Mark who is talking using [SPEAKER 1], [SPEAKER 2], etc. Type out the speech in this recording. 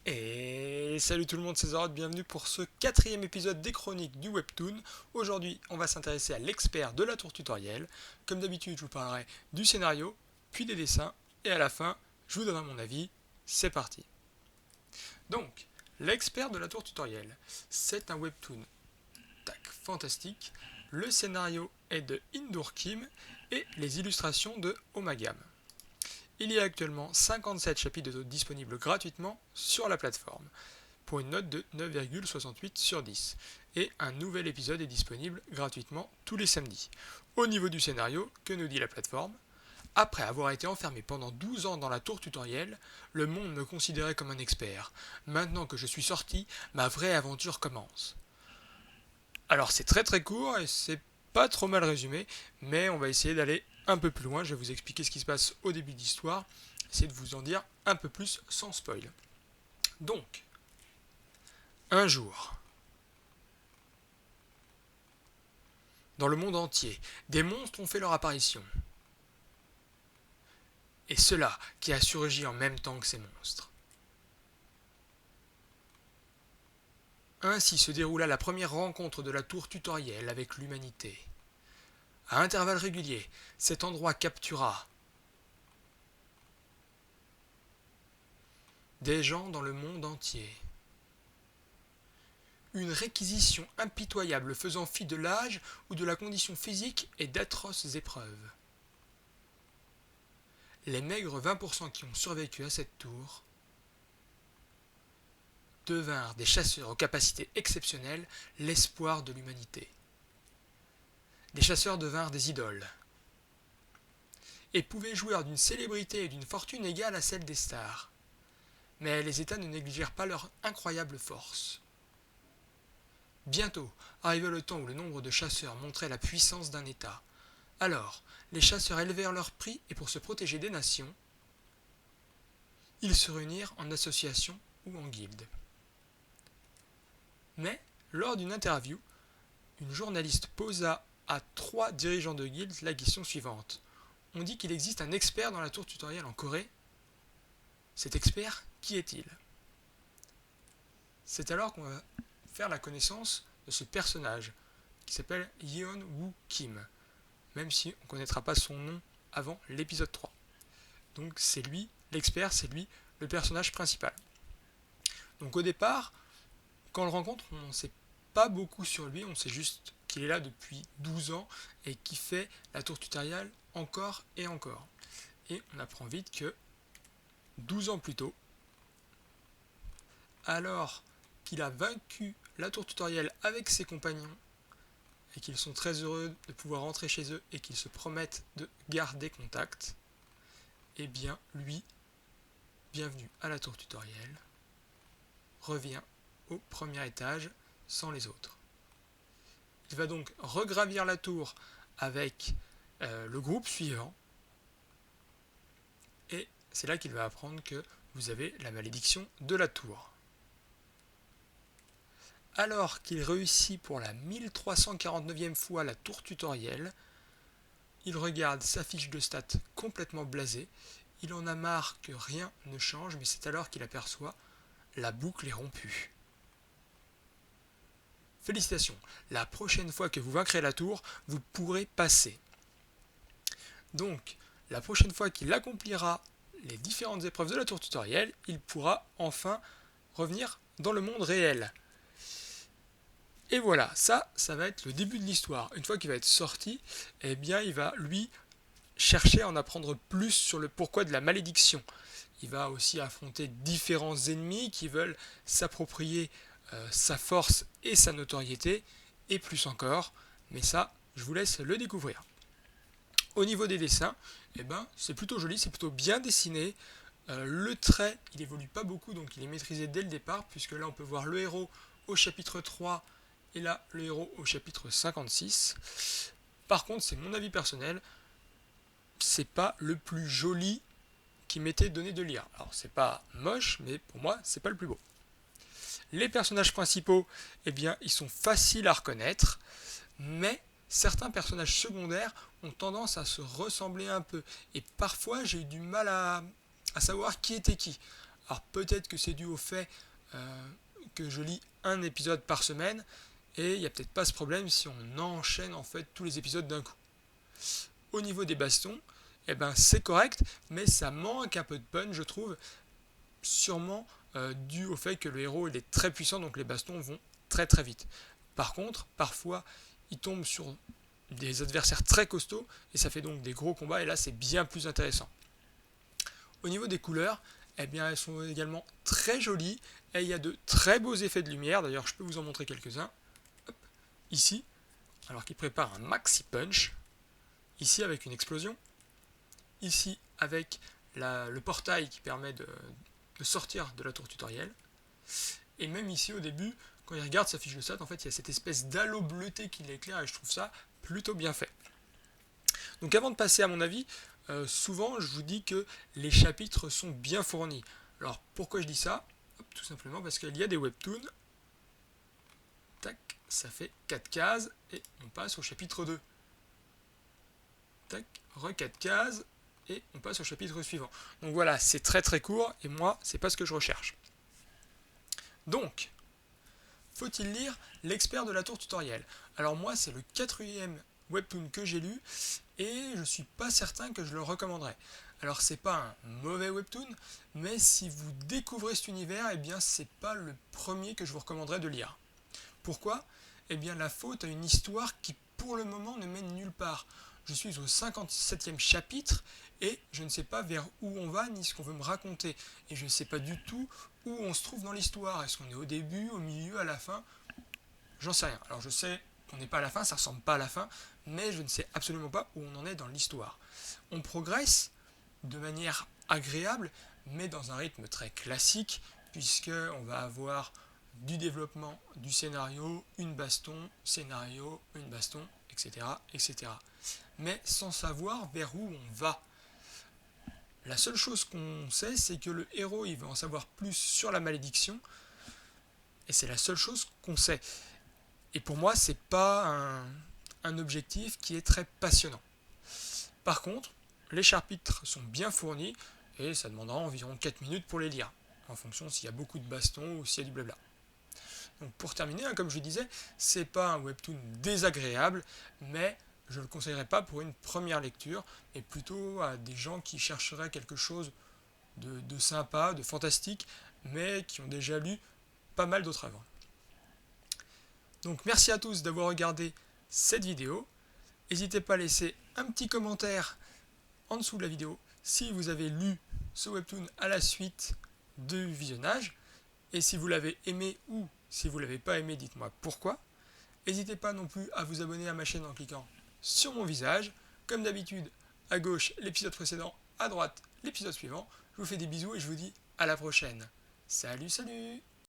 [SPEAKER 1] Et salut tout le monde, c'est Zorot, bienvenue pour ce quatrième épisode des chroniques du Webtoon. Aujourd'hui, on va s'intéresser à l'expert de la tour tutoriel. Comme d'habitude, je vous parlerai du scénario, puis des dessins, et à la fin, je vous donnerai mon avis. C'est parti. Donc, l'expert de la tour tutoriel, c'est un Webtoon fantastique. Le scénario est de Indoor Kim et les illustrations de Omagam. Il y a actuellement 57 chapitres disponibles gratuitement sur la plateforme, pour une note de 9,68 sur 10. Et un nouvel épisode est disponible gratuitement tous les samedis. Au niveau du scénario, que nous dit la plateforme? Après avoir été enfermé pendant 12 ans dans la tour tutoriel, le monde me considérait comme un expert. Maintenant que je suis sorti, ma vraie aventure commence. Alors c'est très très court et c'est pas trop mal résumé, mais on va essayer d'aller un peu plus loin. Je vais vous expliquer ce qui se passe au début de l'histoire, essayer de vous en dire un peu plus sans spoil. Donc, un jour, dans le monde entier, des monstres ont fait leur apparition. Et cela qui a surgi en même temps que ces monstres. Ainsi se déroula la première rencontre de la tour tutoriel avec l'humanité. À intervalles réguliers, cet endroit captura des gens dans le monde entier. Une réquisition impitoyable faisant fi de l'âge ou de la condition physique et d'atroces épreuves. Les maigres 20% qui ont survécu à cette tour devinrent des chasseurs aux capacités exceptionnelles, l'espoir de l'humanité. Des chasseurs devinrent des idoles et pouvaient jouir d'une célébrité et d'une fortune égale à celle des stars. Mais les États ne négligèrent pas leur incroyable force. Bientôt arriva le temps où le nombre de chasseurs montrait la puissance d'un État. Alors, les chasseurs élevèrent leur prix et pour se protéger des nations, ils se réunirent en association ou en guilde. Mais, lors d'une interview, une journaliste posa à 3 dirigeants de guilde la question suivante. On dit qu'il existe un expert dans la tour tutoriel en Corée. Cet expert, qui est-il? C'est alors qu'on va faire la connaissance de ce personnage qui s'appelle Yeon Woo Kim, même si on ne connaîtra pas son nom avant l'épisode 3. Donc c'est lui, l'expert, c'est lui le personnage principal. Donc au départ, quand on le rencontre, on ne sait pas beaucoup sur lui, on sait juste qu'il est là depuis 12 ans et qu'il fait la tour tutoriel encore et encore. Et on apprend vite que 12 ans plus tôt, alors qu'il a vaincu la tour tutoriel avec ses compagnons et qu'ils sont très heureux de pouvoir rentrer chez eux et qu'ils se promettent de garder contact, eh bien lui, bienvenue à la tour tutoriel, revient au premier étage sans les autres. Il va donc regravir la tour avec le groupe suivant et c'est là qu'il va apprendre que vous avez la malédiction de la tour. Alors qu'il réussit pour la 1349e fois la tour tutoriel, il regarde sa fiche de stats complètement blasée, il en a marre que rien ne change, mais c'est alors qu'il aperçoit la boucle est rompue. Félicitations, la prochaine fois que vous vaincrez la tour, vous pourrez passer. Donc, la prochaine fois qu'il accomplira les différentes épreuves de la tour tutoriel, il pourra enfin revenir dans le monde réel. Et voilà, ça va être le début de l'histoire. Une fois qu'il va être sorti, eh bien, il va, lui, chercher à en apprendre plus sur le pourquoi de la malédiction. Il va aussi affronter différents ennemis qui veulent s'approprier sa force et sa notoriété, et plus encore. Mais ça, je vous laisse le découvrir. Au niveau des dessins, eh ben, c'est plutôt joli, c'est plutôt bien dessiné. Le trait, il évolue pas beaucoup, donc il est maîtrisé dès le départ, puisque là, on peut voir le héros au chapitre 3 et là, le héros au chapitre 56. Par contre, c'est mon avis personnel, c'est pas le plus joli qui m'était donné de lire. Alors, c'est pas moche, mais pour moi, c'est pas le plus beau. Les personnages principaux, eh bien, ils sont faciles à reconnaître, mais certains personnages secondaires ont tendance à se ressembler un peu. Et parfois, j'ai eu du mal à savoir qui était qui. Alors peut-être que c'est dû au fait que je lis un épisode par semaine, et il n'y a peut-être pas ce problème si on enchaîne en fait tous les épisodes d'un coup. Au niveau des bastons, eh ben, c'est correct, mais ça manque un peu de punch, je trouve, sûrement dû au fait que le héros il est très puissant, donc les bastons vont très très vite. Par contre, parfois, il tombe sur des adversaires très costauds, et ça fait donc des gros combats, et là c'est bien plus intéressant. Au niveau des couleurs, eh bien, elles sont également très jolies, et il y a de très beaux effets de lumière, d'ailleurs je peux vous en montrer quelques-uns. Hop, ici, alors qu'il prépare un maxi punch, ici avec une explosion, ici avec le portail qui permet de sortir de la tour tutoriel, et même ici au début, quand il regarde sa fiche de stat, en fait il y a cette espèce d'halo bleuté qui l'éclaire, et je trouve ça plutôt bien fait. Donc avant de passer à mon avis, souvent je vous dis que les chapitres sont bien fournis. Alors pourquoi je dis ça? Tout simplement parce qu'il y a des webtoons. Tac, ça fait 4 cases et on passe au chapitre 2. Tac, 4 cases et on passe au chapitre suivant. Donc voilà, c'est très très court et moi, c'est pas ce que je recherche. Donc, faut-il lire L'expert de la tour tutoriel? Alors moi, c'est le 4e webtoon que j'ai lu et je suis pas certain que je le recommanderais. Alors c'est pas un mauvais webtoon, mais si vous découvrez cet univers, eh bien c'est pas le premier que je vous recommanderais de lire. Pourquoi? Eh bien la faute a une histoire qui pour le moment ne mène nulle part. Je suis au 57e chapitre et je ne sais pas vers où on va ni ce qu'on veut me raconter. Et je ne sais pas du tout où on se trouve dans l'histoire. Est-ce qu'on est au début, au milieu, à la fin? J'en sais rien. Alors je sais qu'on n'est pas à la fin, ça ressemble pas à la fin, mais je ne sais absolument pas où on en est dans l'histoire. On progresse de manière agréable, mais dans un rythme très classique, puisqu'on va avoir du développement du scénario, une baston, scénario, une baston, etc., etc. Mais sans savoir vers où on va. La seule chose qu'on sait, c'est que le héros il va en savoir plus sur la malédiction, et c'est la seule chose qu'on sait. Et pour moi, c'est pas un objectif qui est très passionnant. Par contre, les chapitres sont bien fournis, et ça demandera environ 4 minutes pour les lire, en fonction s'il y a beaucoup de bastons ou s'il y a du blabla. Donc pour terminer, comme je disais, c'est pas un webtoon désagréable, mais je ne le conseillerais pas pour une première lecture, mais plutôt à des gens qui chercheraient quelque chose de sympa, de fantastique, mais qui ont déjà lu pas mal d'autres œuvres. Donc merci à tous d'avoir regardé cette vidéo. N'hésitez pas à laisser un petit commentaire en dessous de la vidéo si vous avez lu ce webtoon à la suite du visionnage. Et si vous l'avez aimé ou si vous ne l'avez pas aimé, dites-moi pourquoi. N'hésitez pas non plus à vous abonner à ma chaîne en cliquant sur mon visage. Comme d'habitude, à gauche l'épisode précédent, à droite l'épisode suivant. Je vous fais des bisous et je vous dis à la prochaine. Salut, salut!